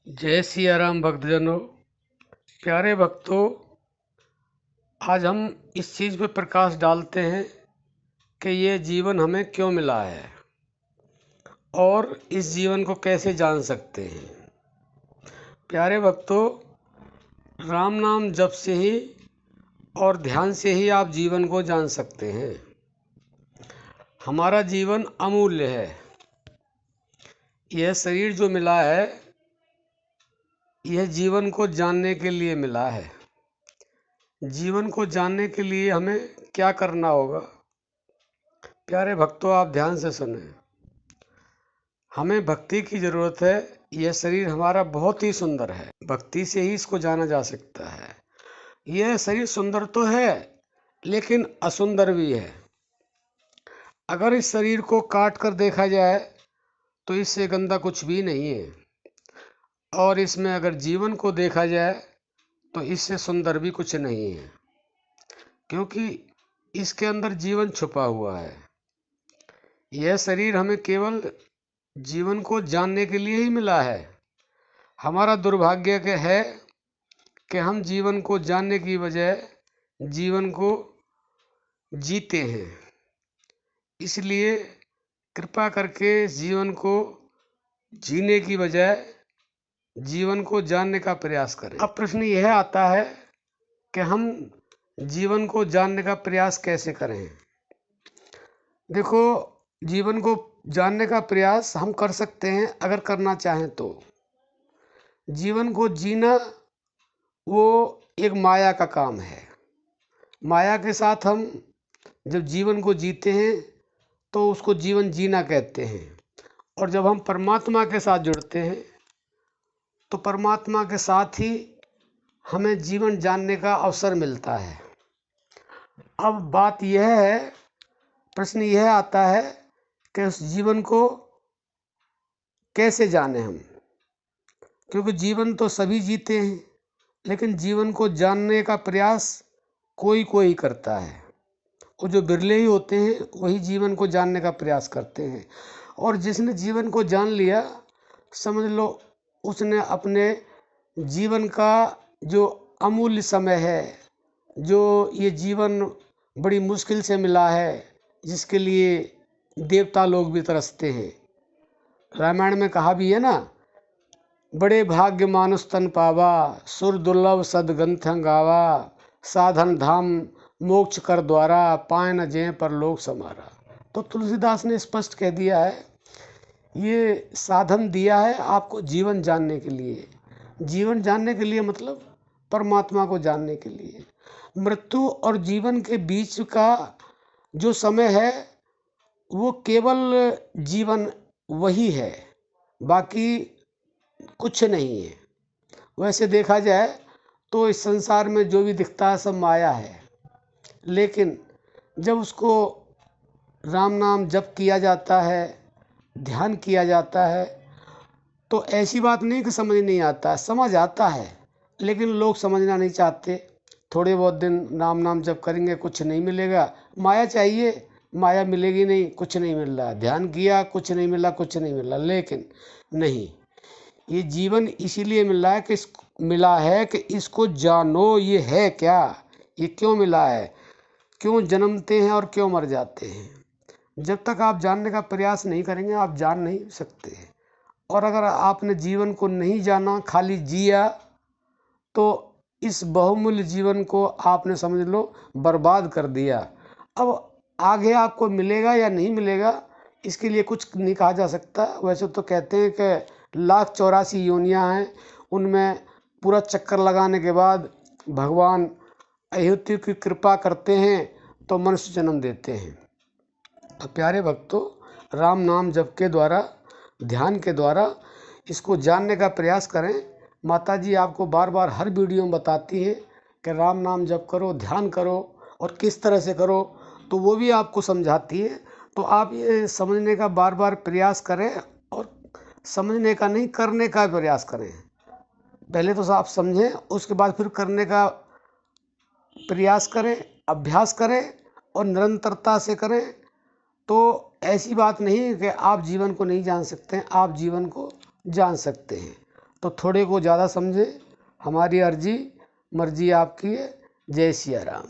जय सिया राम भक्तजनों। प्यारे भक्तों, आज हम इस चीज़ पे प्रकाश डालते हैं कि ये जीवन हमें क्यों मिला है और इस जीवन को कैसे जान सकते हैं। प्यारे भक्तों, राम नाम जप से ही और ध्यान से ही आप जीवन को जान सकते हैं। हमारा जीवन अमूल्य है। यह शरीर जो मिला है, यह जीवन को जानने के लिए मिला है। जीवन को जानने के लिए हमें क्या करना होगा? प्यारे भक्तों, आप ध्यान से सुने। हमें भक्ति की ज़रूरत है। यह शरीर हमारा बहुत ही सुंदर है। भक्ति से ही इसको जाना जा सकता है। यह शरीर सुंदर तो है, लेकिन असुंदर भी है। अगर इस शरीर को काट कर देखा जाए तो इससे गंदा कुछ भी नहीं है, और इसमें अगर जीवन को देखा जाए तो इससे सुंदर भी कुछ नहीं है, क्योंकि इसके अंदर जीवन छुपा हुआ है। यह शरीर हमें केवल जीवन को जानने के लिए ही मिला है। हमारा दुर्भाग्य है कि हम जीवन को जानने की बजाय जीवन को जीते हैं। इसलिए कृपा करके जीवन को जीने की बजाय जीवन को जानने का प्रयास करें। अब प्रश्न यह आता है कि हम जीवन को जानने का प्रयास कैसे करें। देखो, जीवन को जानने का प्रयास हम कर सकते हैं अगर करना चाहें तो। जीवन को जीना वो एक माया का काम है। माया के साथ हम जब जीवन को जीते हैं तो उसको जीवन जीना कहते हैं, और जब हम परमात्मा के साथ जुड़ते हैं तो परमात्मा के साथ ही हमें जीवन जानने का अवसर मिलता है। अब बात यह है, प्रश्न यह आता है कि उस जीवन को कैसे जाने हम, क्योंकि जीवन तो सभी जीते हैं, लेकिन जीवन को जानने का प्रयास कोई कोई करता है। वो जो बिरले ही होते हैं वही जीवन को जानने का प्रयास करते हैं, और जिसने जीवन को जान लिया, समझ लो उसने अपने जीवन का जो अमूल्य समय है, जो ये जीवन बड़ी मुश्किल से मिला है, जिसके लिए देवता लोग भी तरसते हैं। रामायण में कहा भी है ना, बड़े भाग्य मानुष तन पावा, सुर दुर्लभ सदगंथ गावा, साधन धाम मोक्ष कर द्वारा, पाए न जें पर लोक समारा। तो तुलसीदास ने स्पष्ट कह दिया है, ये साधन दिया है आपको जीवन जानने के लिए। जीवन जानने के लिए मतलब परमात्मा को जानने के लिए। मृत्यु और जीवन के बीच का जो समय है वो केवल जीवन वही है, बाकी कुछ नहीं है। वैसे देखा जाए तो इस संसार में जो भी दिखता है सब माया है, लेकिन जब उसको राम नाम जप किया जाता है, ध्यान किया जाता है, तो ऐसी बात नहीं कि समझ नहीं आता, समझ आता है, लेकिन लोग समझना नहीं चाहते। थोड़े बहुत दिन राम नाम जप करेंगे, कुछ नहीं मिलेगा, माया चाहिए, माया मिलेगी नहीं, कुछ नहीं मिल रहा। ध्यान किया, कुछ नहीं मिला, कुछ नहीं मिला। लेकिन नहीं, ये जीवन इसीलिए मिला है कि इसको जानो। ये है क्या, ये क्यों मिला है, क्यों जन्मते हैं और क्यों मर जाते हैं। जब तक आप जानने का प्रयास नहीं करेंगे आप जान नहीं सकते। और अगर आपने जीवन को नहीं जाना, खाली जिया, तो इस बहुमूल्य जीवन को आपने समझ लो बर्बाद कर दिया। अब आगे आपको मिलेगा या नहीं मिलेगा, इसके लिए कुछ नहीं कहा जा सकता। वैसे तो कहते हैं कि 1,84 योनियाँ हैं, उनमें पूरा चक्कर लगाने के बाद भगवान अहेतु की कृपा करते हैं तो मनुष्य जन्म देते हैं। तो प्यारे भक्तों, राम नाम जप के द्वारा, ध्यान के द्वारा इसको जानने का प्रयास करें। माता जी आपको बार बार हर वीडियो में बताती हैं कि राम नाम जप करो, ध्यान करो, और किस तरह से करो, तो वो भी आपको समझाती है। तो आप ये समझने का बार बार प्रयास करें, और समझने का नहीं, करने का प्रयास करें। पहले तो आप समझें, उसके बाद फिर करने का प्रयास करें, अभ्यास करें, और निरंतरता से करें। तो ऐसी बात नहीं कि आप जीवन को नहीं जान सकते हैं, आप जीवन को जान सकते हैं। तो थोड़े को ज़्यादा समझे, हमारी अर्जी मर्जी आपकी है। जय सिया राम।